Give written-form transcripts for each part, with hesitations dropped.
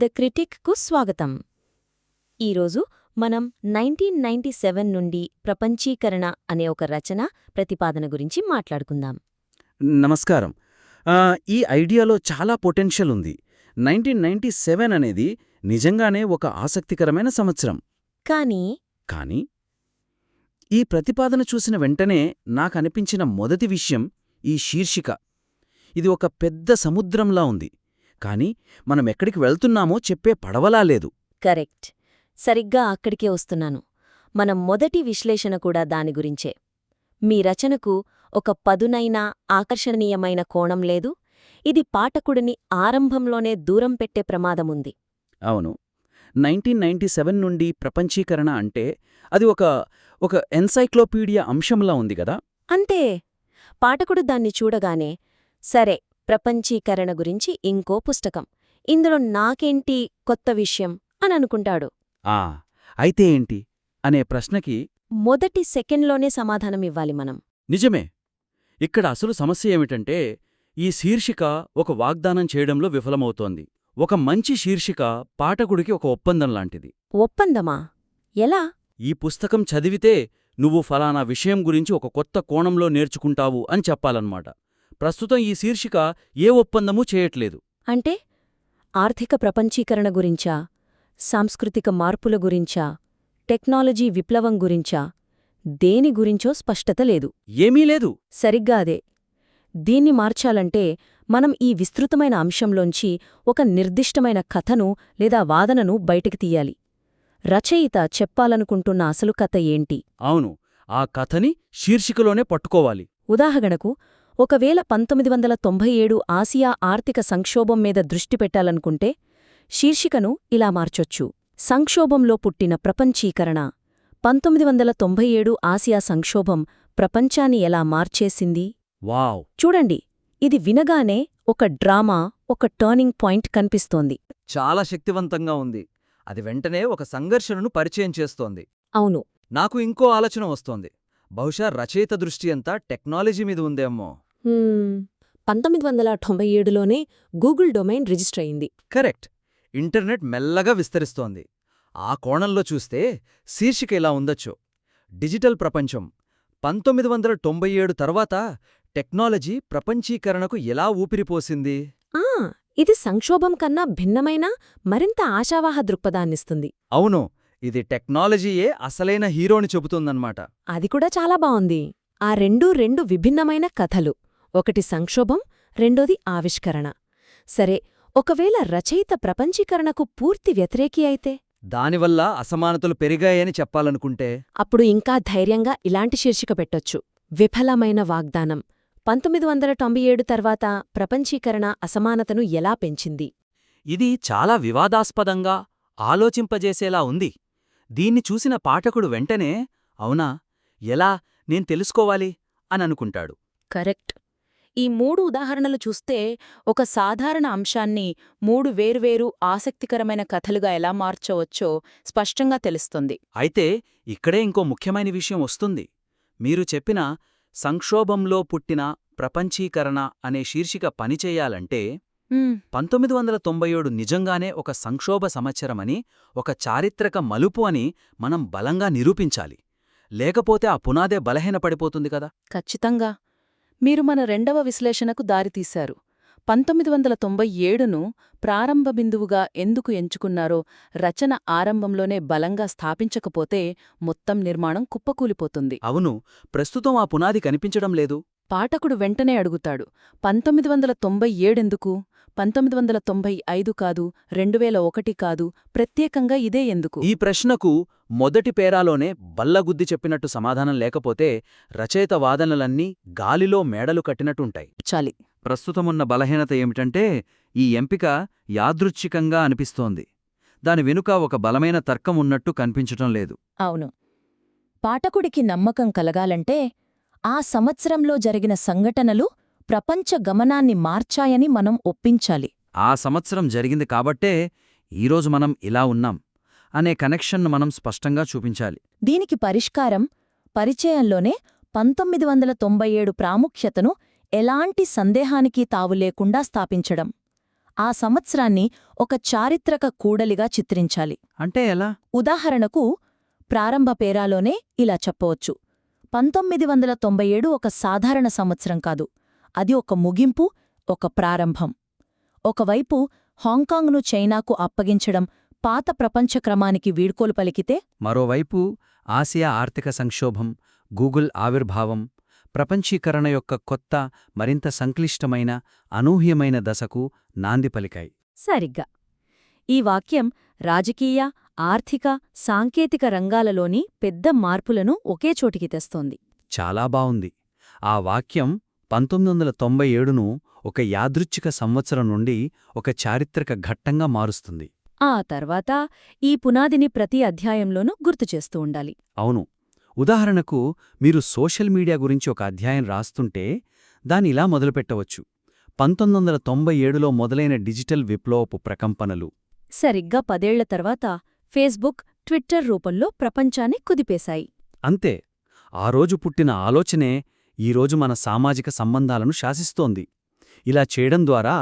The క్రిటిక్కు స్వాగతం. ఈరోజు మనం 1997 నుండి ప్రపంచీకరణ అనే ఒక రచన ప్రతిపాదన గురించి మాట్లాడుకుందాం. నమస్కారం. ఈ ఐడియాలో చాలా పొటెన్షియల్ ఉంది. 1997 అనేది నిజంగానే ఒక ఆసక్తికరమైన సంవత్సరం. కానీ ఈ ప్రతిపాదన చూసిన వెంటనే నాకనిపించిన మొదటి విషయం ఈ శీర్షిక. ఇది ఒక పెద్ద సముద్రంలా ఉంది, కాని మనమెక్కడికి వెళ్తున్నామో చెప్పే పడవలా లేదు. కరెక్ట్. సరిగ్గా అక్కడికే వస్తున్నాను. మన మొదటి విశ్లేషణ కూడా దాని గురించే. మీ రచనకు ఒక పదునైన ఆకర్షణీయమైన కోణం లేదు. ఇది పాఠకుడిని ఆరంభంలోనే దూరం పెట్టే ప్రమాదముంది. అవును, 1997 నుండి ప్రపంచీకరణ అంటే అది ఒక ఎన్సైక్లోపీడియా అంశంలా ఉంది గదా. అంతే. పాఠకుడు దాన్ని చూడగానే సరే, ప్రపంచీకరణ గురించి ఇంకో పుస్తకం, ఇందులో నాకేంటి కొత్త విషయం అని అనుకుంటాడు. అయితే ఏంటి అనే ప్రశ్నకి మొదటి సెకండ్లోనే సమాధానమివ్వాలి మనం. నిజమే. ఇక్కడ అసలు సమస్య ఏమిటంటే ఈ శీర్షిక ఒక వాగ్దానం చేయడంలో విఫలమవుతోంది. ఒక మంచి శీర్షిక పాఠకుడికి ఒక ఒప్పందం లాంటిది. ఒప్పందమా? ఎలా? ఈ పుస్తకం చదివితే నువ్వు ఫలానా విషయం గురించి ఒక కొత్త కోణంలో నేర్చుకుంటావు అని చెప్పాలన్నమాట. ప్రస్తుతం ఈ శీర్షిక ఏ ఒప్పందమూ చేయట్లేదు. అంటే ఆర్థిక ప్రపంచీకరణ గురించా, సాంస్కృతిక మార్పుల గురించా, టెక్నాలజీ విప్లవం గురించా, దేని గురించో స్పష్టత లేదు. ఏమీ లేదు. సరిగ్గా అదే. దీన్ని మార్చాలంటే మనం ఈ విస్తృతమైన అంశంలోంచి ఒక నిర్దిష్టమైన కథను లేదా వాదనను బయటికి తీయాలి. రచయిత చెప్పాలనుకుంటున్న అసలు కథ ఏంటి? అవును, ఆ కథని శీర్షికలోనే పట్టుకోవాలి. ఉదాహరణకు, ఒకవేళ 1997 ఆసియా ఆర్థిక సంక్షోభం మీద దృష్టి పెట్టాలనుకుంటే శీర్షికను ఇలా మార్చొచ్చు: సంక్షోభంలో పుట్టిన ప్రపంచీకరణ. 1997 ఆసియా సంక్షోభం ప్రపంచాన్ని ఎలా మార్చేసింది. వావ్! చూడండి, ఇది వినగానే ఒక డ్రామా, ఒక టర్నింగ్ పాయింట్ కనిపిస్తోంది. చాలా శక్తివంతంగా ఉంది. అది వెంటనే ఒక సంఘర్షణను పరిచయం చేస్తోంది. అవును. నాకు ఇంకో ఆలోచన వస్తోంది. బహుశా రచయిత దృష్టి అంతా టెక్నాలజీ మీద ఉందేమో. 1997లోనే గూగుల్ డొమైన్ రిజిస్టర్ అయింది. కరెక్ట్. ఇంటర్నెట్ మెల్లగా విస్తరిస్తోంది. ఆ కోణంలో చూస్తే శీర్షిక ఇలా ఉండొచ్చు: డిజిటల్ ప్రపంచం. 1997 తర్వాత టెక్నాలజీ ప్రపంచీకరణకు ఎలా ఊపిరిపోసింది. ఇది సంక్షోభం కన్నా భిన్నమైన, మరింత ఆశావాహ దృక్పథాన్నిస్తుంది. అవును, ఇది టెక్నాలజీయే అసలైన హీరోని చెబుతుందన్నమాట. అది కూడా చాలా బావుంది. ఆ రెండు విభిన్నమైన కథలు. ఒకటి సంక్షోభం, రెండోది ఆవిష్కరణ. సరే, ఒకవేళ రచయిత ప్రపంచీకరణకు పూర్తి వ్యతిరేకి అయితే? దానివల్ల అసమానతలు పెరిగాయని చెప్పాలనుకుంటే అప్పుడు ఇంకా ధైర్యంగా ఇలాంటి శీర్షిక పెట్టొచ్చు: విఫలమైన వాగ్దానం. 1997 తర్వాత ప్రపంచీకరణ అసమానతను ఎలా పెంచింది. ఇది చాలా వివాదాస్పదంగా, ఆలోచింపజేసేలా ఉంది. దీన్ని చూసిన పాఠకుడు వెంటనే అవునా, ఎలా, నేను తెలుసుకోవాలి అని అనుకుంటాడు. కరెక్ట్. ఈ 3 ఉదాహరణలు చూస్తే ఒక సాధారణ అంశాన్ని 3 వేర్వేరు ఆసక్తికరమైన కథలుగా ఎలా మార్చవచ్చో స్పష్టంగా తెలుస్తుంది. అయితే ఇక్కడే ఇంకో ముఖ్యమైన విషయం వస్తుంది. మీరు చెప్పిన సంక్షోభంలో పుట్టిన ప్రపంచీకరణ అనే శీర్షిక పనిచేయాలంటే 1997 నిజంగానే ఒక సంక్షోభ సంవత్సరమని, ఒక చారిత్రక మలుపు అని మనం బలంగా నిరూపించాలి. లేకపోతే ఆ పునాదే బలహీనపడిపోతుంది కదా. ఖచ్చితంగా. మీరు మన రెండవ విశ్లేషణకు దారితీశారు. 1997ను ప్రారంభ బిందువుగా ఎందుకు ఎంచుకున్నారో రచన ఆరంభంలోనే బలంగా స్థాపించకపోతే మొత్తం నిర్మాణం కుప్పకూలిపోతుంది. అవును, ప్రస్తుతం ఆ పునాది కనిపించడం లేదు. పాఠకుడు వెంటనే అడుగుతాడు, 1997 ఎందుకు? 1995 కాదు, 2001 కాదు, ప్రత్యేకంగా ఇదే ఎందుకు? ఈ ప్రశ్నకు మొదటి పేరాలోనే బల్లగుద్ది చెప్పినట్టు సమాధానం లేకపోతే రచయిత వాదనలన్నీ గాలిలో మేడలు కట్టినట్టుంటాయి. చాలి. ప్రస్తుతమున్న బలహీనత ఏమిటంటే ఈ ఎంపిక యాదృచ్ఛికంగా అనిపిస్తోంది. దాని వెనుక ఒక బలమైన తర్కం ఉన్నట్టు కనిపించటం లేదు. అవును. పాఠకుడికి నమ్మకం కలగాలంటే ఆ సంవత్సరంలో జరిగిన సంఘటనలు ప్రపంచ గమనాన్ని మార్చాయని మనం ఒప్పించాలి. ఆ సంవత్సరం జరిగింది కాబట్టే ఈరోజు మనం ఇలా ఉన్నాం అనే కనెక్షన్ను మనం స్పష్టంగా చూపించాలి. దీనికి పరిష్కారం పరిచయంలోనే 1997 ప్రాముఖ్యతను ఎలాంటి సందేహానికి తావులేకుండా స్థాపించడం. ఆ సంవత్సరాన్ని ఒక చారిత్రక కూడలిగా చిత్రించాలి. అంటే ఎలా? ఉదాహరణకు ప్రారంభ పేరాలోనే ఇలా చెప్పవచ్చు: 1997 ఒక సాధారణ సంవత్సరం కాదు, అది ఒక ముగింపు, ఒక ప్రారంభం. ఒకవైపు హాంకాంగ్ను చైనాకు అప్పగించడం పాత ప్రపంచ క్రమానికి వీడ్కోలు పలికితే, మరోవైపు ఆసియా ఆర్థిక సంక్షోభం, గూగుల్ ఆవిర్భావం, ప్రపంచీకరణ యొక్క కొత్త, మరింత సంక్లిష్టమైన, అనూహ్యమైన దశకు నాంది పలికాయి. సరిగ్గా. ఈ వాక్యం రాజకీయ, ఆర్థిక, సాంకేతిక రంగాలలోని పెద్ద మార్పులను ఒకే చోటికి తెస్తోంది. చాలా బావుంది. ఆ వాక్యం 1997ను ఒక యాదృచ్ఛిక సంవత్సరం నుండి ఒక చారిత్రక ఘట్టంగా మారుస్తుంది. ఆ తర్వాత ఈ పునాదిని ప్రతి అధ్యాయంలోనూ గుర్తుచేస్తూ ఉండాలి. అవును. ఉదాహరణకు మీరు సోషల్ మీడియా గురించి ఒక అధ్యాయం రాస్తుంటే దానిలా మొదలుపెట్టవచ్చు: 1997లో మొదలైన డిజిటల్ విప్లవపు ప్రకంపనలు. సరిగ్గా 10 ఏళ్ల తర్వాత ఫేస్బుక్, ట్విట్టర్ రూపంలో ప్రపంచాన్ని కుదిపేశాయి. అంతే. ఆ రోజు పుట్టిన ఆలోచనే ఈరోజు మన సామాజిక సంబంధాలను శాసిస్తోంది. ఇలా చేయడం ద్వారా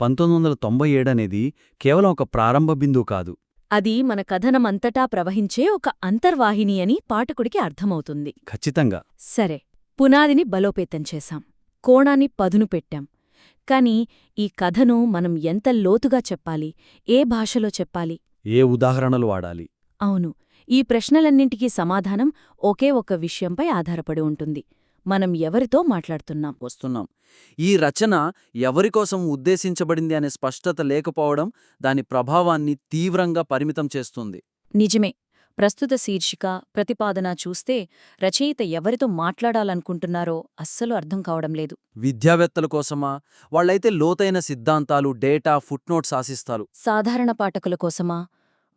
1997 అనేది కేవలం ఒక ప్రారంభ బిందువు కాదు. అది మన కథనమంతటా ప్రవహించే ఒక అంతర్వాహిని అని పాఠకుడికి అర్థమవుతుంది. ఖచ్చితంగా. సరే, పునాదిని బలోపేతం చేశాం, కోణాన్ని పదును పెట్టాం. కాని ఈ కథను మనం ఎంత లోతుగా చెప్పాలి, ఏ భాషలో చెప్పాలి, ఏ ఉదాహరణలు వాడాలి? అవును, ఈ ప్రశ్నలన్నింటికీ సమాధానం ఒకే ఒక విషయంపై ఆధారపడి ఉంటుంది: మనం ఎవరితో మాట్లాడుతున్నాం. వస్తున్నాం. ఈ రచన ఎవరికోసం ఉద్దేశించబడింది అనే స్పష్టత లేకపోవడం దాని ప్రభావాన్ని తీవ్రంగా పరిమితం చేస్తుంది. నిజమే. ప్రస్తుత శీర్షిక, ప్రతిపాదన చూస్తే రచయిత ఎవరితో మాట్లాడాలనుకుంటున్నారో అస్సలు అర్థం కావడం లేదు. విద్యావేత్తల కోసమా? వాళ్ళైతే లోతైన సిద్ధాంతాలు, డేటా, ఫుట్నోట్స్ ఆశిస్తారు. సాధారణ పాఠకుల కోసమా?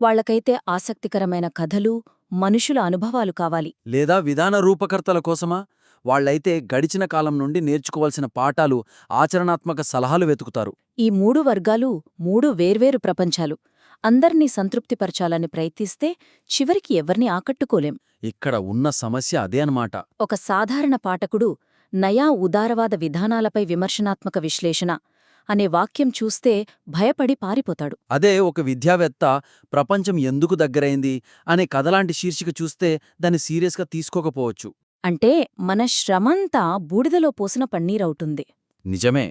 వాళ్లకైతే ఆసక్తికరమైన కథలు, మనుషుల అనుభవాలు కావాలి. లేదా విధాన రూపకర్తల కోసమా? వాళ్ళైతే గడిచిన కాలం నుండి నేర్చుకోవాల్సిన పాఠాలు, ఆచరణాత్మక సలహాలు వెతుకుతారు. ఈ 3 వర్గాలు 3 వేర్వేరు ప్రపంచాలు. అందర్నీ సంతృప్తిపరచాలని ప్రయత్నిస్తే చివరికి ఎవర్నీ ఆకట్టుకోలేం. ఇక్కడ ఉన్న సమస్య అదే అన్నమాట. ఒక సాధారణ పాఠకుడు నయా ఉదారవాద విధానాలపై విమర్శనాత్మక విశ్లేషణ అనే వాక్యం చూస్తే భయపడి పారిపోతాడు. అదే ఒక విద్యావేత్త ప్రపంచం ఎందుకు దగ్గరైంది అనే కథలాంటి శీర్షిక చూస్తే దాన్ని సీరియస్గా తీసుకోకపోవచ్చు. అంటే మన శ్రమంతా బూడిదలో పోసిన పన్నీరవుతుంది. నిజమే.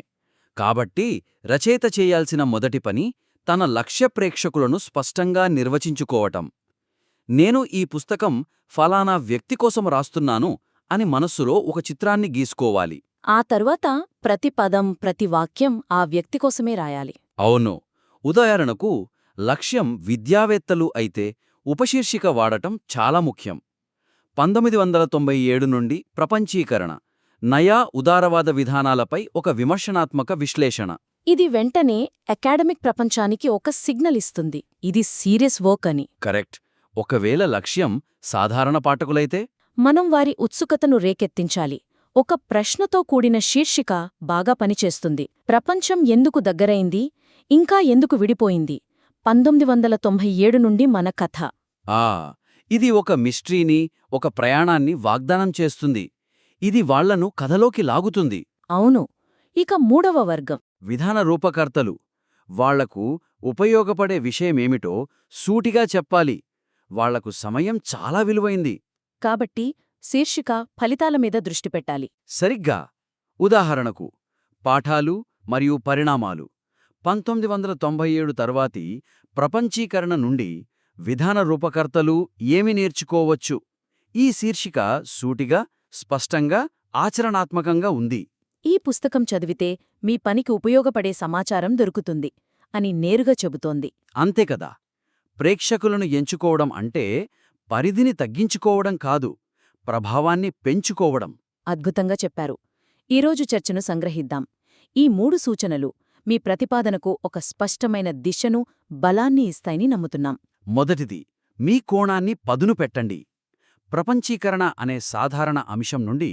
కాబట్టి రచయిత చేయాల్సిన మొదటి పని తన లక్ష్య ప్రేక్షకులను స్పష్టంగా నిర్వచించుకోవటం. నేను ఈ పుస్తకం ఫలానా వ్యక్తి కోసం రాస్తున్నాను అని మనస్సులో ఒక చిత్రాన్ని గీసుకోవాలి. ఆ తరువాత ప్రతి పదం, ప్రతి వాక్యం ఆ వ్యక్తి కోసమే రాయాలి. అవును. ఉదాహరణకు లక్ష్యం విద్యావేత్తలు అయితే ఉపశీర్షిక వాడటం చాలా ముఖ్యం. 1997 నుండి ప్రపంచీకరణ, నయా ఉదారవాద విధానాలపై ఒక విమర్శనాత్మక విశ్లేషణ. ఇది వెంటనే అకాడమిక్ ప్రపంచానికి ఒక సిగ్నల్ ఇస్తుంది, ఇది సీరియస్ వర్క్ అని. కరెక్ట్. ఒకవేళ లక్ష్యం సాధారణ పాఠకులైతే మనం వారి ఉత్సుకతను రేకెత్తించాలి. ఒక ప్రశ్నతో కూడిన శీర్షిక బాగా పనిచేస్తుంది. ప్రపంచం ఎందుకు దగ్గరైంది, ఇంకా ఎందుకు విడిపోయింది? 1997 నుండి మన కథ. ఇది ఒక మిస్టరీని, ఒక ప్రయాణాన్ని వాగ్దానం చేస్తుంది. ఇది వాళ్లను కథలోకి లాగుతుంది. అవును. ఇక 3వ వర్గం విధాన రూపకర్తలు. వాళ్లకు ఉపయోగపడే విషయమేమిటో సూటిగా చెప్పాలి. వాళ్లకు సమయం చాలా విలువైంది. కాబట్టి శీర్షిక, ఫలితాల మీద దృష్టి పెట్టాలి. సరిగ్గా. ఉదాహరణకు పాఠాలు మరియు పరిణామాలు. 1997 తర్వాతి ప్రపంచీకరణ నుండి విధాన రూపకర్తలు ఏమి నేర్చుకోవచ్చు? ఈ శీర్షిక సూటిగా, స్పష్టంగా, ఆచరణాత్మకంగా ఉంది. ఈ పుస్తకం చదివితే మీ పనికి ఉపయోగపడే సమాచారం దొరుకుతుంది అని నేరుగా చెబుతోంది. అంతేకదా. ప్రేక్షకులను ఎంచుకోవడం అంటే పరిధిని తగ్గించుకోవడం కాదు, ప్రభావాన్ని పెంచుకోవడం. అద్భుతంగా చెప్పారు. ఈరోజు చర్చను సంగ్రహిద్దాం. ఈ 3 సూచనలు మీ ప్రతిపాదనకు ఒక స్పష్టమైన దిశను, బలాన్ని ఇస్తాయని నమ్ముతున్నాం. మొదటిది, మీ కోణాన్ని పదును పెట్టండి. ప్రపంచీకరణ అనే సాధారణ అంశం నుండి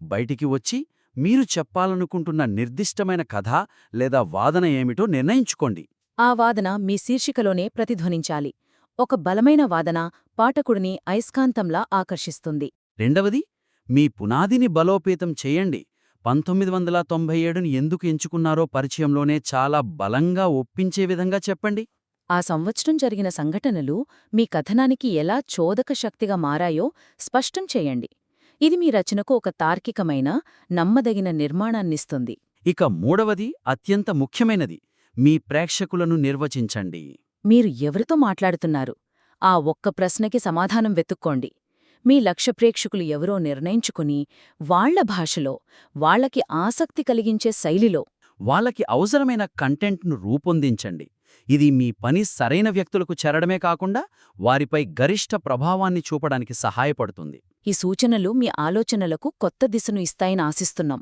బయటికి వచ్చి మీరు చెప్పాలనుకుంటున్న నిర్దిష్టమైన కథ లేదా వాదన ఏమిటో నిర్ణయించుకోండి. ఆ వాదన మీ శీర్షికలోనే ప్రతిధ్వనించాలి. ఒక బలమైన వాదన పాఠకుడిని అయస్కాంతంలా ఆకర్షిస్తుంది. రెండవది, మీ పునాదిని బలోపేతం చేయండి. 1997ని ఎందుకు ఎంచుకున్నారో పరిచయంలోనే చాలా బలంగా ఒప్పించే విధంగా చెప్పండి. ఆ సంవత్సరం జరిగిన సంఘటనలు మీ కథనానికి ఎలా చోదక శక్తిగా మారాయో స్పష్టం చేయండి. ఇది మీ రచనకు ఒక తార్కికమైన, నమ్మదగిన నిర్మాణాన్నిస్తుంది. ఇక మూడవది అత్యంత ముఖ్యమైనది, మీ ప్రేక్షకులను నిర్వచించండి. మీరు ఎవరితో మాట్లాడుతున్నారు? ఆ ఒక్క ప్రశ్నకి సమాధానం వెతుక్కోండి. మీ లక్ష్య ప్రేక్షకులు ఎవరో నిర్ణయించుకుని, వాళ్ల భాషలో, వాళ్లకి ఆసక్తి కలిగించే శైలిలో వాళ్ళకి అవసరమైన కంటెంట్ను రూపొందించండి. ఇది మీ పని సరైన వ్యక్తులకు చేరడమే కాకుండా వారిపై గరిష్ట ప్రభావాన్ని చూపడానికి సహాయపడుతుంది. ఈ సూచనలు మీ ఆలోచనలకు కొత్త దిశను ఇస్తాయని ఆశిస్తున్నాం.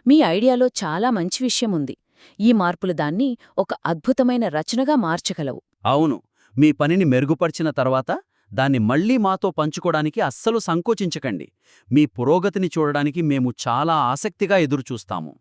మీ ఐడియాలో చాలా మంచి విషయముంది. ఈ మార్పులు దాన్ని ఒక అద్భుతమైన రచనగా మార్చగలవు. అవును, మీ పనిని మెరుగుపర్చిన తర్వాత దాన్ని మళ్లీ మాతో పంచుకోడానికి అస్సలు సంకోచించకండి. మీ పురోగతిని చూడడానికి మేము చాలా ఆసక్తిగా ఎదురుచూస్తాము.